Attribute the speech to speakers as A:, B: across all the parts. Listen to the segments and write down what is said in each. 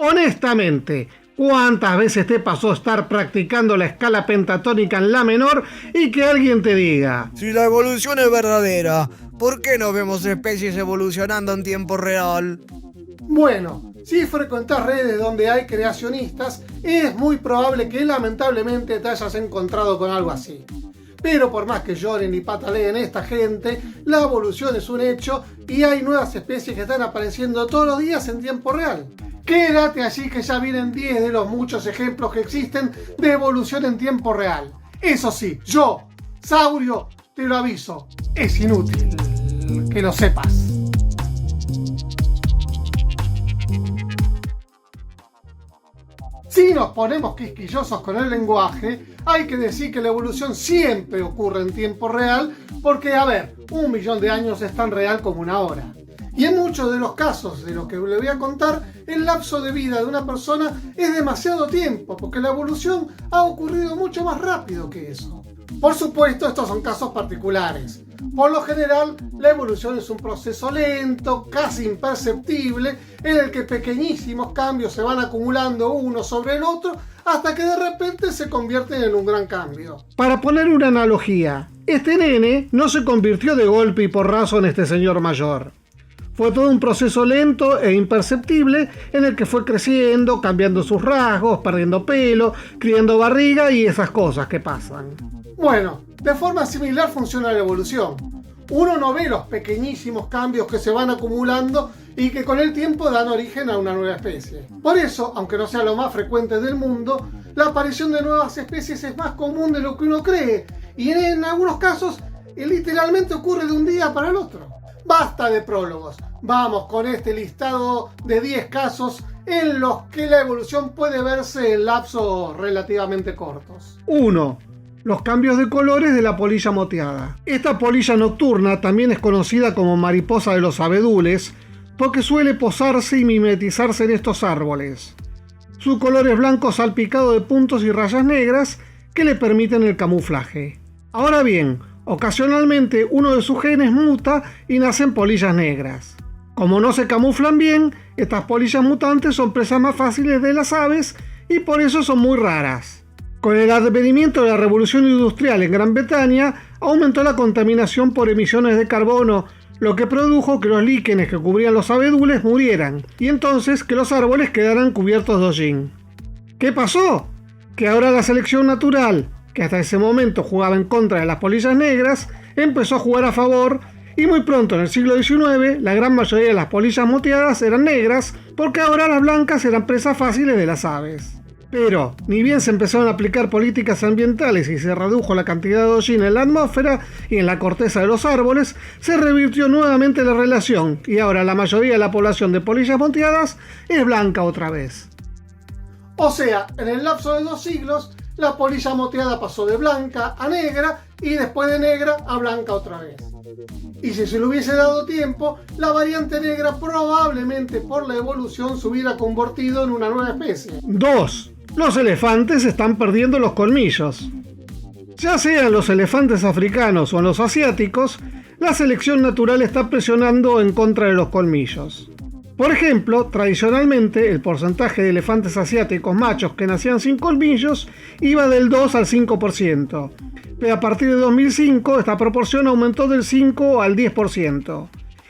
A: Honestamente, ¿cuántas veces te pasó estar practicando la escala pentatónica en la menor y que alguien te diga:
B: Si la evolución es verdadera, ¿por qué no vemos especies evolucionando en tiempo real?
C: Bueno, si frecuentas redes donde hay creacionistas, es muy probable que lamentablemente te hayas encontrado con algo así. Pero por más que lloren y pataleen esta gente, la evolución es un hecho y hay nuevas especies que están apareciendo todos los días en tiempo real. Quédate allí que ya vienen 10 de los muchos ejemplos que existen de evolución en tiempo real. Eso sí, yo, Saurio, te lo aviso, es inútil que lo sepas. Si nos ponemos quisquillosos con el lenguaje, hay que decir que la evolución siempre ocurre en tiempo real, porque, 1 millón de años es tan real como una hora. Y en muchos de los casos de los que le voy a contar, el lapso de vida de una persona es demasiado tiempo, porque la evolución ha ocurrido mucho más rápido que eso. Por supuesto, estos son casos particulares. Por lo general, la evolución es un proceso lento, casi imperceptible, en el que pequeñísimos cambios se van acumulando uno sobre el otro hasta que de repente se convierten en un gran cambio.
A: Para poner una analogía, este nene no se convirtió de golpe y porrazo en este señor mayor. Fue todo un proceso lento e imperceptible en el que fue creciendo, cambiando sus rasgos, perdiendo pelo, criando barriga y esas cosas que pasan.
C: Bueno, de forma similar funciona la evolución. Uno no ve los pequeñísimos cambios que se van acumulando y que con el tiempo dan origen a una nueva especie. Por eso, aunque no sea lo más frecuente del mundo, la aparición de nuevas especies es más común de lo que uno cree y en algunos casos literalmente ocurre de un día para el otro. Basta de prólogos, vamos con este listado de 10 casos en los que la evolución puede verse en lapsos relativamente cortos.
A: 1. Los cambios de colores de la polilla moteada. Esta polilla nocturna también es conocida como mariposa de los abedules porque suele posarse y mimetizarse en estos árboles. Su color es blanco salpicado de puntos y rayas negras que le permiten el camuflaje. Ahora bien, ocasionalmente uno de sus genes muta y nacen polillas negras. Como no se camuflan bien, estas polillas mutantes son presas más fáciles de las aves y por eso son muy raras. Con el advenimiento de la revolución industrial en Gran Bretaña, aumentó la contaminación por emisiones de carbono, lo que produjo que los líquenes que cubrían los abedules murieran, y entonces que los árboles quedaran cubiertos de hollín. ¿Qué pasó? Que ahora la selección natural, que hasta ese momento jugaba en contra de las polillas negras, empezó a jugar a favor, y muy pronto en el siglo XIX la gran mayoría de las polillas moteadas eran negras, porque ahora las blancas eran presas fáciles de las aves. Pero, ni bien se empezaron a aplicar políticas ambientales y se redujo la cantidad de hollín en la atmósfera y en la corteza de los árboles, se revirtió nuevamente la relación y ahora la mayoría de la población de polillas moteadas es blanca otra vez.
C: O sea, en el lapso de 2 siglos, la polilla moteada pasó de blanca a negra y después de negra a blanca otra vez. Y si se le hubiese dado tiempo, la variante negra probablemente por la evolución se hubiera convertido en una nueva especie.
A: 2. Los elefantes están perdiendo los colmillos. Ya sean los elefantes africanos o los asiáticos, la selección natural está presionando en contra de los colmillos. Por ejemplo, tradicionalmente el porcentaje de elefantes asiáticos machos que nacían sin colmillos iba del 2 al 5%, pero a partir de 2005 esta proporción aumentó del 5 al 10%.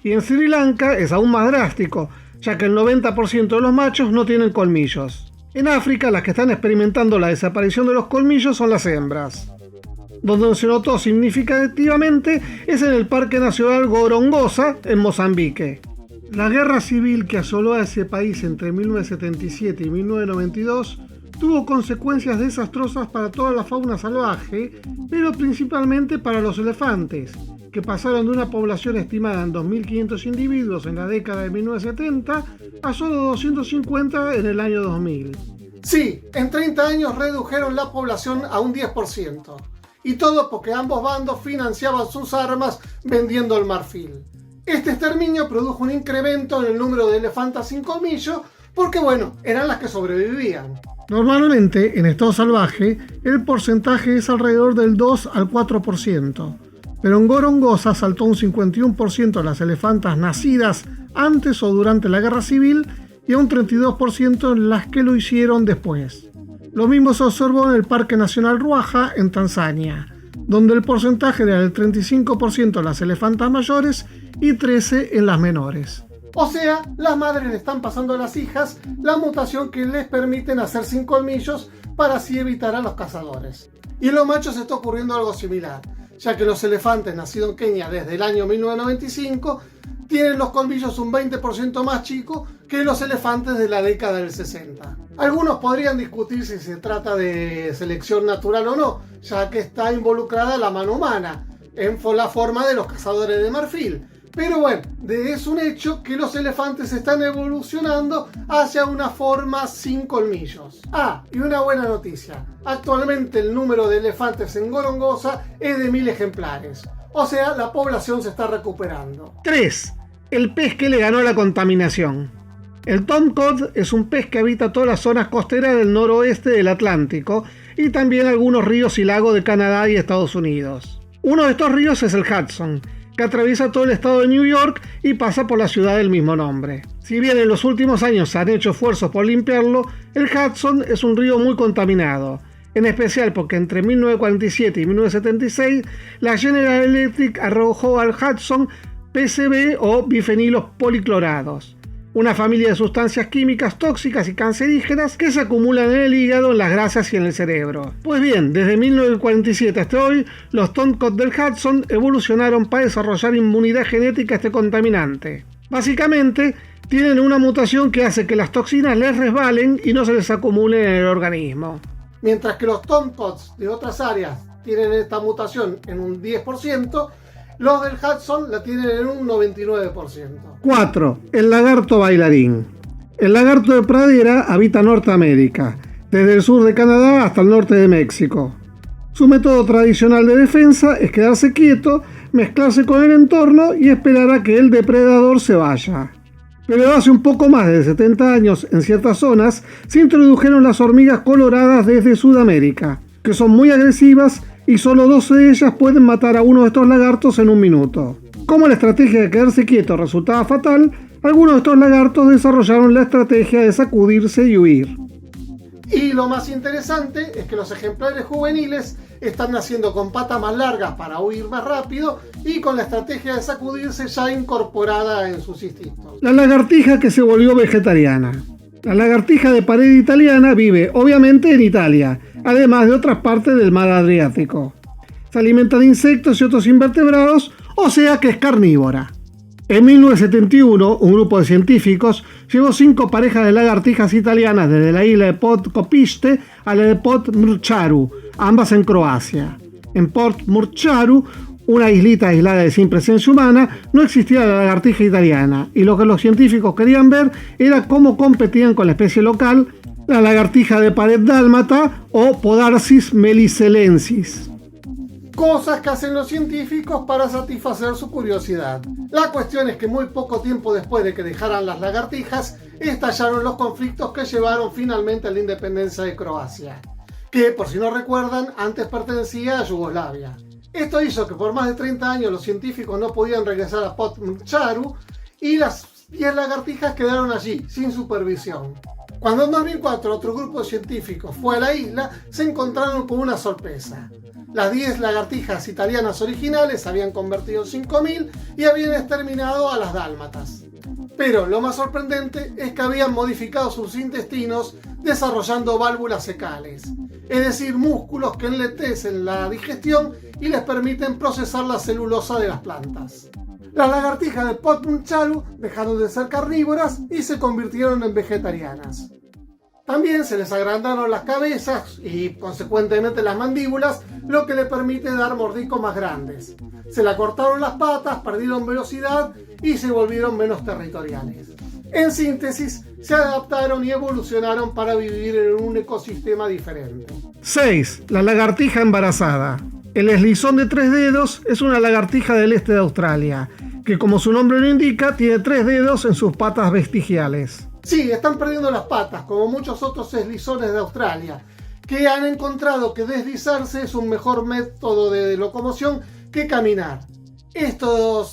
A: Y en Sri Lanka es aún más drástico, ya que el 90% de los machos no tienen colmillos. En África, las que están experimentando la desaparición de los colmillos son las hembras. Donde se notó significativamente es en el Parque Nacional Gorongosa, en Mozambique. La guerra civil que asoló a ese país entre 1977 y 1992 tuvo consecuencias desastrosas para toda la fauna salvaje, pero principalmente para los elefantes, que pasaron de una población estimada en 2.500 individuos en la década de 1970 a solo 250 en el año 2000.
C: Sí, en 30 años redujeron la población a un 10%. Y todo porque ambos bandos financiaban sus armas vendiendo el marfil. Este exterminio produjo un incremento en el número de elefantas sin colmillo porque, eran las que sobrevivían.
A: Normalmente, en estado salvaje, el porcentaje es alrededor del 2 al 4%. Pero en Gorongosa saltó un 51% de las elefantas nacidas antes o durante la guerra civil y a un 32% en las que lo hicieron después. Lo mismo se observó en el Parque Nacional Ruaha, en Tanzania, donde el porcentaje era del 35% en las elefantas mayores y 13% en las menores.
C: O sea, las madres le están pasando a las hijas la mutación que les permite nacer sin colmillos para así evitar a los cazadores. Y en los machos está ocurriendo algo similar, ya que los elefantes nacidos en Kenia desde el año 1995 tienen los colmillos un 20% más chicos que los elefantes de la década del 60. Algunos podrían discutir si se trata de selección natural o no, ya que está involucrada la mano humana, en la forma de los cazadores de marfil. Pero bueno, es un hecho que los elefantes están evolucionando hacia una forma sin colmillos. Ah, y una buena noticia. Actualmente el número de elefantes en Gorongosa es de 1000 ejemplares. O sea, la población se está recuperando.
A: 3. El pez que le ganó la contaminación. El tomcod es un pez que habita todas las zonas costeras del noroeste del Atlántico y también algunos ríos y lagos de Canadá y Estados Unidos. Uno de estos ríos es el Hudson, que atraviesa todo el estado de New York y pasa por la ciudad del mismo nombre. Si bien en los últimos años se han hecho esfuerzos por limpiarlo, el Hudson es un río muy contaminado, en especial porque entre 1947 y 1976 la General Electric arrojó al Hudson PCB o bifenilos policlorados, una familia de sustancias químicas tóxicas y cancerígenas que se acumulan en el hígado, en las grasas y en el cerebro. Pues bien, desde 1947 hasta hoy, los tomcod del Hudson evolucionaron para desarrollar inmunidad genética a este contaminante. Básicamente, tienen una mutación que hace que las toxinas les resbalen y no se les acumulen en el organismo.
C: Mientras que los tomcods de otras áreas tienen esta mutación en un 10%, los del Hudson la tienen en un 99%.
A: 4. El lagarto bailarín. El lagarto de pradera habita Norteamérica, desde el sur de Canadá hasta el norte de México. Su método tradicional de defensa es quedarse quieto, mezclarse con el entorno y esperar a que el depredador se vaya. Pero hace un poco más de 70 años, en ciertas zonas, se introdujeron las hormigas coloradas desde Sudamérica, que son muy agresivas y solo 12 de ellas pueden matar a uno de estos lagartos en un minuto. Como la estrategia de quedarse quieto resultaba fatal, algunos de estos lagartos desarrollaron la estrategia de sacudirse y huir.
C: Y lo más interesante es que los ejemplares juveniles están naciendo con patas más largas para huir más rápido y con la estrategia de sacudirse ya incorporada en sus instintos.
A: La lagartija que se volvió vegetariana. La lagartija de pared italiana vive obviamente en Italia, además de otras partes del mar Adriático. Se alimenta de insectos y otros invertebrados, o sea que es carnívora. En 1971, un grupo de científicos llevó 5 parejas de lagartijas italianas desde la isla de Podkopiste a la de Podmurcharu, ambas en Croacia. En Podmurcharu, una islita aislada y sin presencia humana, no existía la lagartija italiana, y lo que los científicos querían ver era cómo competían con la especie local, la lagartija de pared dálmata o Podarcis melicelensis.
C: Cosas que hacen los científicos para satisfacer su curiosidad. La cuestión es que muy poco tiempo después de que dejaran las lagartijas, estallaron los conflictos que llevaron finalmente a la independencia de Croacia, que, por si no recuerdan, antes pertenecía a Yugoslavia. Esto hizo que por más de 30 años los científicos no podían regresar a Podmurcharu y las 10 lagartijas quedaron allí, sin supervisión. Cuando en 2004 otro grupo de científicos fue a la isla, se encontraron con una sorpresa. Las 10 lagartijas italianas originales se habían convertido en 5000 y habían exterminado a las dálmatas. Pero lo más sorprendente es que habían modificado sus intestinos desarrollando válvulas cecales, es decir, músculos que enlentecen la digestión y les permiten procesar la celulosa de las plantas. Las lagartijas de Podmurcharu dejaron de ser carnívoras y se convirtieron en vegetarianas. También se les agrandaron las cabezas y consecuentemente las mandíbulas, lo que le permite dar mordiscos más grandes. Se le acortaron las patas, perdieron velocidad y se volvieron menos territoriales. En síntesis, se adaptaron y evolucionaron para vivir en un ecosistema diferente.
A: 6. La lagartija embarazada. El eslizón de 3 dedos es una lagartija del este de Australia, que como su nombre lo indica, tiene 3 dedos en sus patas vestigiales.
C: Sí, están perdiendo las patas, como muchos otros eslizones de Australia, que han encontrado que deslizarse es un mejor método de locomoción que caminar. Estos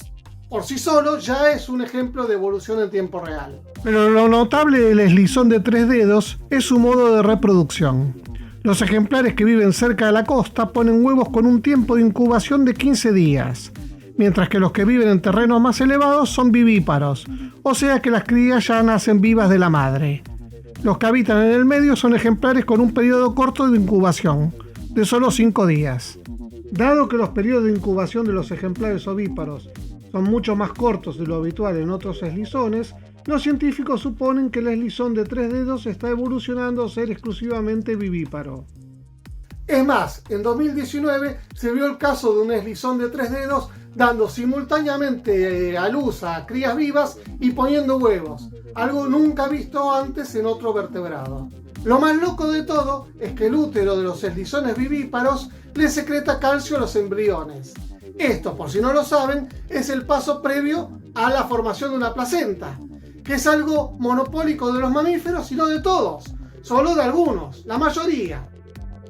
C: Por sí solo ya es un ejemplo de evolución en tiempo real.
A: Pero lo notable del eslizón de 3 dedos es su modo de reproducción. Los ejemplares que viven cerca de la costa ponen huevos con un tiempo de incubación de 15 días, mientras que los que viven en terrenos más elevados son vivíparos, o sea que las crías ya nacen vivas de la madre. Los que habitan en el medio son ejemplares con un periodo corto de incubación, de solo 5 días. Dado que los periodos de incubación de los ejemplares ovíparos son mucho más cortos de lo habitual en otros eslizones, los científicos suponen que el eslizón de 3 dedos está evolucionando a ser exclusivamente vivíparo.
C: Es más, en 2019 se vio el caso de un eslizón de 3 dedos dando simultáneamente a luz a crías vivas y poniendo huevos, algo nunca visto antes en otro vertebrado. Lo más loco de todo es que el útero de los eslizones vivíparos le secreta calcio a los embriones. Esto, por si no lo saben, es el paso previo a la formación de una placenta, que es algo monopólico de los mamíferos y no de todos, solo de algunos, la mayoría,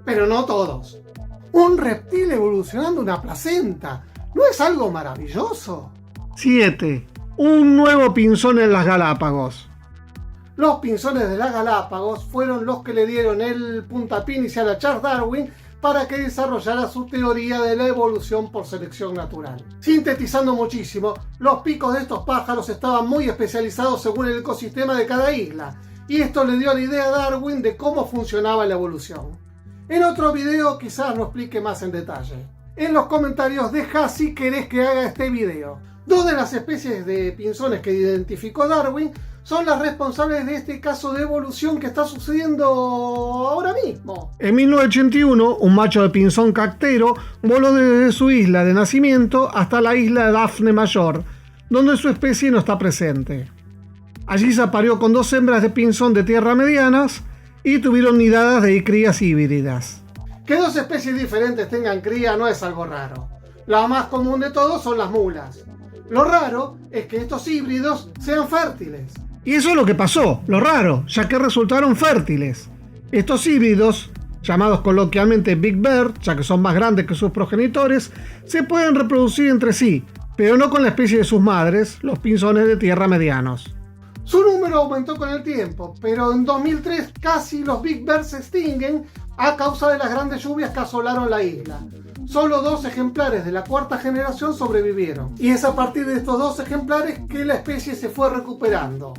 C: pero no todos. Un reptil evolucionando una placenta, ¿no es algo maravilloso?
A: 7. Un nuevo pinzón en las Galápagos.
C: Los pinzones de las Galápagos fueron los que le dieron el puntapié inicial a Charles Darwin para que desarrollara su teoría de la evolución por selección natural. Sintetizando muchísimo, los picos de estos pájaros estaban muy especializados según el ecosistema de cada isla, y esto le dio la idea a Darwin de cómo funcionaba la evolución. En otro video quizás lo explique más en detalle. En los comentarios deja si querés que haga este video. 2 de las especies de pinzones que identificó Darwin son las responsables de este caso de evolución que está sucediendo ahora mismo.
A: En 1981, un macho de pinzón cactero voló desde su isla de nacimiento hasta la isla de Daphne Mayor, donde su especie no está presente. Allí se apareó con 2 hembras de pinzón de tierra medianas y tuvieron nidadas de crías híbridas.
C: Que 2 especies diferentes tengan cría no es algo raro. La más común de todos son las mulas. Lo raro es que estos híbridos sean fértiles.
A: Y eso es lo que pasó, lo raro, ya que resultaron fértiles. Estos híbridos, llamados coloquialmente Big Bird, ya que son más grandes que sus progenitores, se pueden reproducir entre sí, pero no con la especie de sus madres, los pinzones de tierra medianos.
C: Su número aumentó con el tiempo, pero en 2003 casi los Big Bird se extinguen a causa de las grandes lluvias que asolaron la isla. Solo 2 ejemplares de la 4ª generación sobrevivieron, y es a partir de estos 2 ejemplares que la especie se fue recuperando.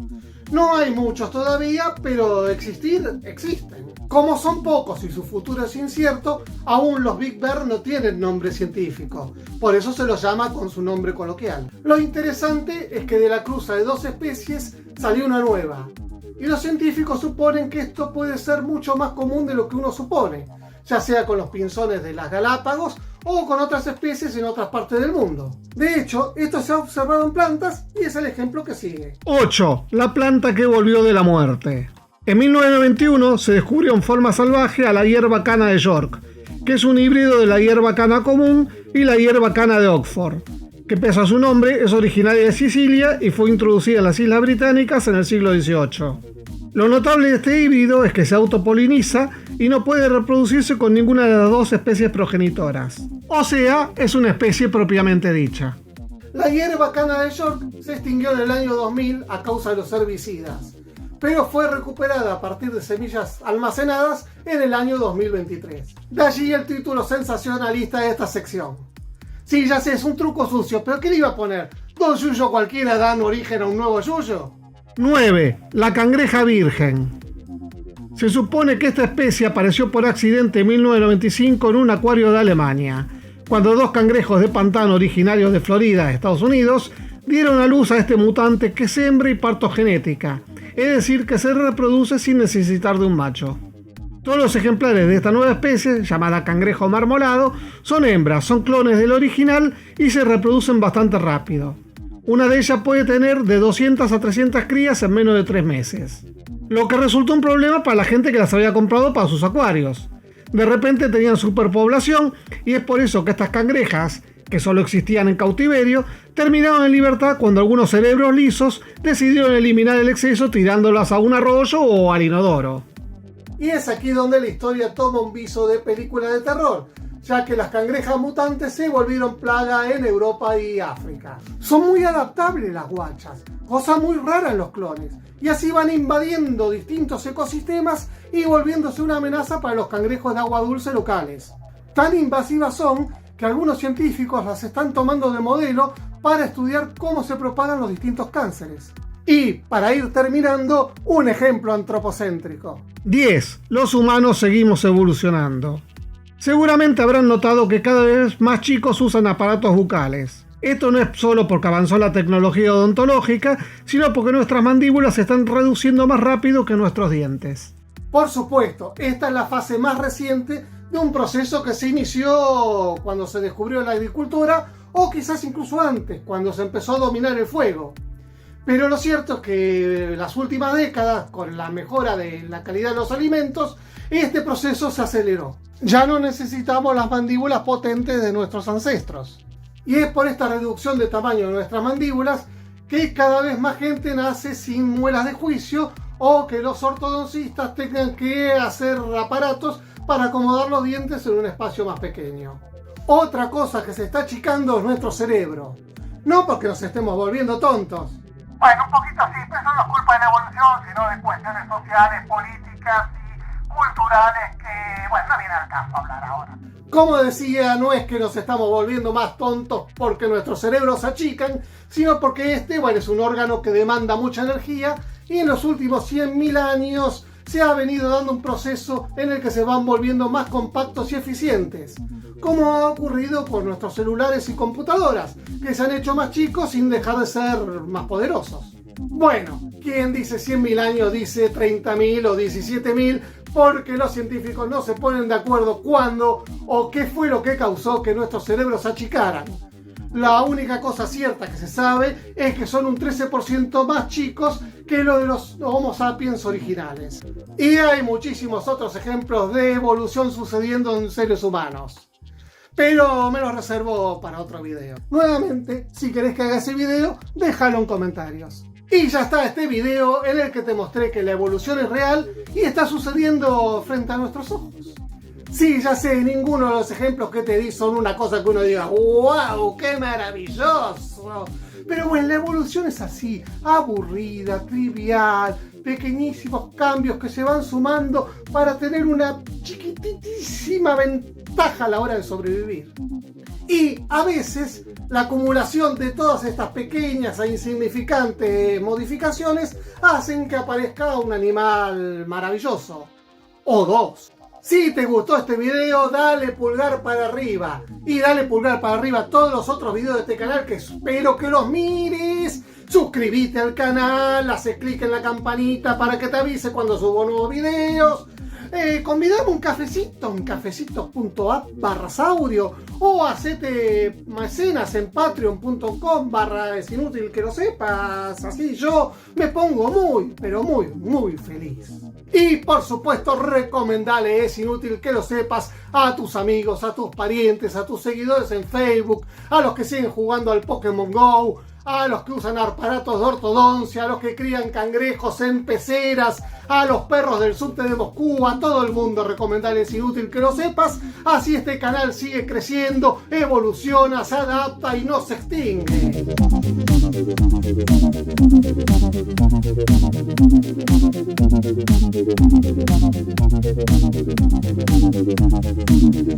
C: No hay muchos todavía, pero existir, existen. Como son pocos y su futuro es incierto, aún los Big Bird no tienen nombre científico, por eso se los llama con su nombre coloquial. Lo interesante es que de la cruza de 2 especies salió una nueva, y los científicos suponen que esto puede ser mucho más común de lo que uno supone, ya sea con los pinzones de las Galápagos o con otras especies en otras partes del mundo. De hecho, esto se ha observado en plantas y es el ejemplo que sigue.
A: 8. La planta que volvió de la muerte. En 1991 se descubrió en forma salvaje a la hierba cana de York, que es un híbrido de la hierba cana común y la hierba cana de Oxford, que pese a su nombre es originaria de Sicilia y fue introducida en las Islas Británicas en el siglo XVIII. Lo notable de este híbrido es que se autopoliniza y no puede reproducirse con ninguna de las 2 especies progenitoras. O sea, es una especie propiamente dicha.
C: La hierba cana de York se extinguió en el año 2000 a causa de los herbicidas, pero fue recuperada a partir de semillas almacenadas en el año 2023. De allí el título sensacionalista de esta sección. Sí, ya sé, es un truco sucio, pero ¿qué le iba a poner? ¿Dos yuyos cualquiera dan origen a un nuevo yuyo?
A: 9. La cangreja virgen. Se supone que esta especie apareció por accidente en 1995 en un acuario de Alemania, cuando 2 cangrejos de pantano originarios de Florida, Estados Unidos, dieron a luz a este mutante que es hembra y partogenética, es decir, que se reproduce sin necesitar de un macho. Todos los ejemplares de esta nueva especie, llamada cangrejo marmolado, son hembras, son clones del original y se reproducen bastante rápido. Una de ellas puede tener de 200 a 300 crías en menos de 3 meses. Lo que resultó un problema para la gente que las había comprado para sus acuarios. De repente tenían superpoblación y es por eso que estas cangrejas, que solo existían en cautiverio, terminaron en libertad cuando algunos cerebros lisos decidieron eliminar el exceso tirándolas a un arroyo o al inodoro.
C: Y es aquí donde la historia toma un viso de película de terror, ya que las cangrejas mutantes se volvieron plaga en Europa y África. Son muy adaptables las guachas, cosa muy rara en los clones, y así van invadiendo distintos ecosistemas y volviéndose una amenaza para los cangrejos de agua dulce locales. Tan invasivas son que algunos científicos las están tomando de modelo para estudiar cómo se propagan los distintos cánceres. Y, para ir terminando, un ejemplo antropocéntrico.
A: 10. Los humanos seguimos evolucionando. Seguramente habrán notado que cada vez más chicos usan aparatos bucales. Esto no es solo porque avanzó la tecnología odontológica, sino porque nuestras mandíbulas se están reduciendo más rápido que nuestros dientes.
C: Por supuesto, esta es la fase más reciente de un proceso que se inició cuando se descubrió la agricultura, o quizás incluso antes, cuando se empezó a dominar el fuego. Pero lo cierto es que en las últimas décadas, con la mejora de la calidad de los alimentos, este proceso se aceleró. Ya no necesitamos las mandíbulas potentes de nuestros ancestros. Y es por esta reducción de tamaño de nuestras mandíbulas que cada vez más gente nace sin muelas de juicio, o que los ortodoncistas tengan que hacer aparatos para acomodar los dientes en un espacio más pequeño. Otra cosa que se está achicando es nuestro cerebro. No porque nos estemos volviendo tontos.
D: Bueno, un poquito sí, pero eso no es culpa de la evolución, sino de cuestiones sociales, políticas y culturales que, bueno, no viene al caso hablar ahora.
C: Como decía, no es que nos estamos volviendo más tontos porque nuestros cerebros se achican, sino porque es un órgano que demanda mucha energía, y en los últimos 100.000 años se ha venido dando un proceso en el que se van volviendo más compactos y eficientes, como ha ocurrido con nuestros celulares y computadoras, que se han hecho más chicos sin dejar de ser más poderosos. Bueno, quien dice 100.000 años dice 30.000 o 17.000, porque los científicos no se ponen de acuerdo cuándo o qué fue lo que causó que nuestros cerebros se achicaran. La única cosa cierta que se sabe es que son un 13% más chicos que lo de los Homo sapiens originales. Y hay muchísimos otros ejemplos de evolución sucediendo en seres humanos. Pero me lo reservo para otro video. Nuevamente, si querés que haga ese video, déjalo en comentarios. Y ya está este video en el que te mostré que la evolución es real y está sucediendo frente a nuestros ojos. Sí, ya sé, ninguno de los ejemplos que te di son una cosa que uno diga ¡wow! ¡Qué maravilloso! Pero bueno, la evolución es así, aburrida, trivial, pequeñísimos cambios que se van sumando para tener una chiquitísima ventaja a la hora de sobrevivir. Y a veces la acumulación de todas estas pequeñas e insignificantes modificaciones hacen que aparezca un animal maravilloso. O dos. Si te gustó este video, dale pulgar para arriba. Y dale pulgar para arriba a todos los otros videos de este canal, que espero que los mires. Suscríbete al canal, hace clic en la campanita para que te avise cuando subo nuevos videos. Convidame un cafecito en cafecito.app/saurio, o hacete mecenas en patreon.com/es inútil que lo sepas. Así yo me pongo muy, pero muy, muy feliz. Y por supuesto, recomendale Es Inútil que lo sepas a tus amigos, a tus parientes, a tus seguidores en Facebook, a los que siguen jugando al Pokémon Go, a los que usan aparatos de ortodoncia, a los que crían cangrejos en peceras, a los perros del subte de Moscú, a todo el mundo recomendale Es Inútil que lo sepas. Así este canal sigue creciendo, evoluciona, se adapta y no se extingue.